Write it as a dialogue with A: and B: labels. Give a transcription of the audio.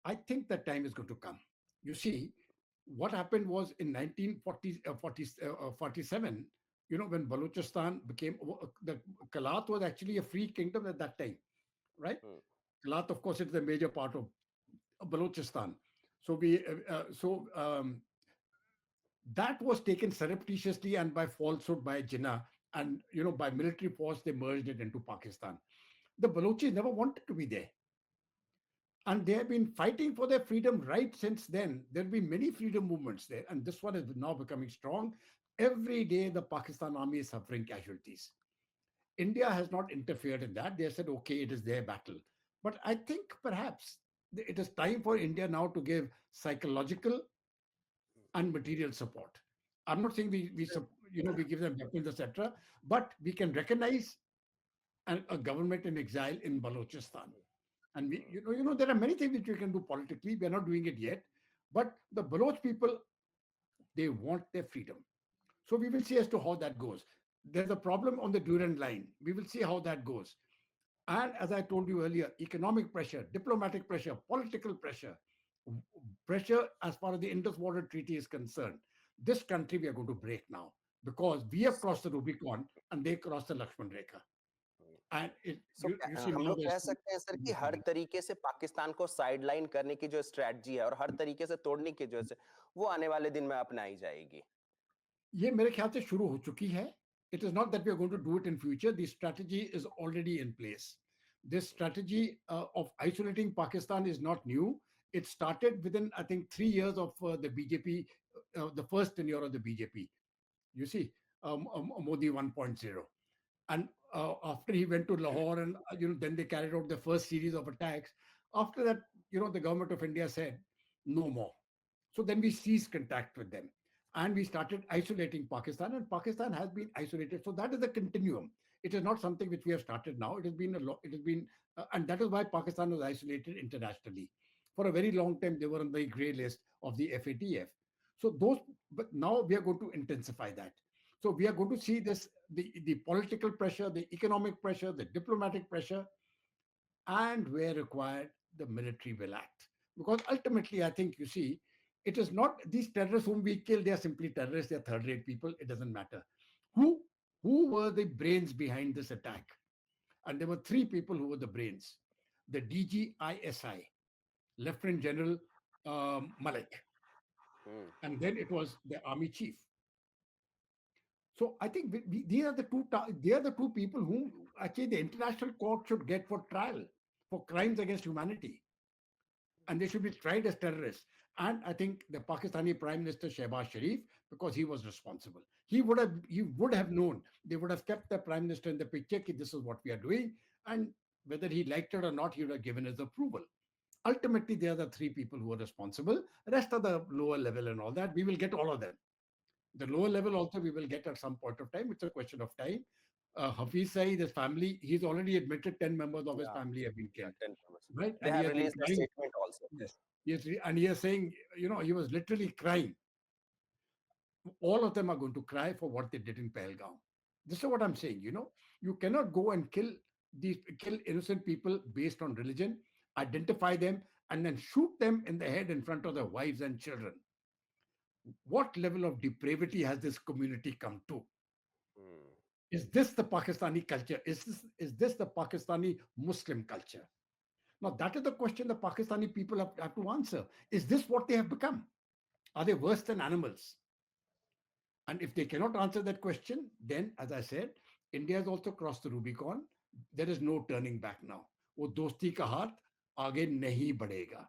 A: I think that time is going to come. You see, what happened was in 1940, 47, when Balochistan became, the Kalat was actually a free kingdom at that time, right?
B: Hmm.
A: Kalat, of course, is a major part of Balochistan. So that was taken surreptitiously and by falsehood by Jinnah, and by military force they merged it into Pakistan. The Balochis never wanted to be there, and they have been fighting for their freedom right since then. There have been many freedom movements there, and this one is now becoming strong. Every day, the Pakistan army is suffering casualties. India has not interfered in that. They have said, okay, it is their battle. But I think perhaps it is time for India now to give psychological and material support. I'm not saying we give them weapons, etc., but we can recognize a government in exile in Balochistan. And there are many things that we can do politically. We are not doing it yet, but the Baloch people, they want their freedom. So we will see as to how that goes. There's a problem on the Durand line. We will see how that goes. And as I told you earlier, economic pressure, diplomatic pressure, political pressure, pressure as far as the Indus Water Treaty is concerned. This country we are going to break now because we have crossed the Rubicon and they crossed the Lakshman Rekha. And you see
B: हम
A: now
B: लोग कह सकते हैं sir कि हर
A: there's
B: तरीके से पाकिस्तान को sideline करने की जो स्ट्रेटजी है और हर तरीके से तोड़ने की जो है वो आने वाले दिन में अपनाई जाएगी.
A: ये मेरे ख्याल से शुरू हो चुकी है. It is not that we are going to do it in future. The strategy is already in place. This strategy of isolating Pakistan is not new. It started within, I think, 3 years of the BJP, the first tenure of the BJP. You see, Modi 1.0. And after he went to Lahore, and then they carried out the first series of attacks. After that, the government of India said, no more. So then we ceased contact with them and we started isolating Pakistan, and Pakistan has been isolated. So that is a continuum. It is not something which we have started now. It has been a lot, it has been, and that is why Pakistan was isolated internationally. For a very long time, they were on the grey list of the FATF. So but now we are going to intensify that. So we are going to see this, the political pressure, the economic pressure, the diplomatic pressure, and where required, the military will act. Because ultimately, I think you see, it is not these terrorists whom we kill, they are simply terrorists, they are third rate people, it doesn't matter. Who, who were the brains behind this attack? And there were three people who were the brains: the DGISI, Lieutenant General Malik,
B: Hmm.
A: and then it was the army chief. So I think these are the they are the two people whom actually the international court should get for trial for crimes against humanity, and they should be tried as terrorists. And I think the Pakistani Prime Minister Shehbaz Sharif, because he was responsible, he would have known. They would have kept the Prime Minister in the picture. Ki this is what we are doing, and whether he liked it or not, he would have given his approval. Ultimately, they are the three people who are responsible. Rest of the lower level and all that, we will get all of them. The lower level also we will get at some point of time. It's a question of time. Hafiz Saeed, his family, he's already admitted 10 members of his
B: Yeah,
A: family have been
B: yeah,
A: killed,
B: 10%.
A: right?
B: They
A: And he
B: have
A: has been
B: released a
A: crying.
B: statement also.
A: Yes. Yes. And he is saying, he was literally crying. All of them are going to cry for what they did in Pahalgam. This is what I'm saying. You cannot go and kill innocent people based on religion, identify them, and then shoot them in the head in front of their wives and children. What level of depravity has this community come to?
B: Hmm.
A: Is this the Pakistani culture? Is this the Pakistani Muslim culture? Now, that is the question the Pakistani people have to answer. Is this what they have become? Are they worse than animals? And if they cannot answer that question, then, as I said, India has also crossed the Rubicon. There is no turning back now. वो दोस्ती का हाथ आगे नहीं बढ़ेगा.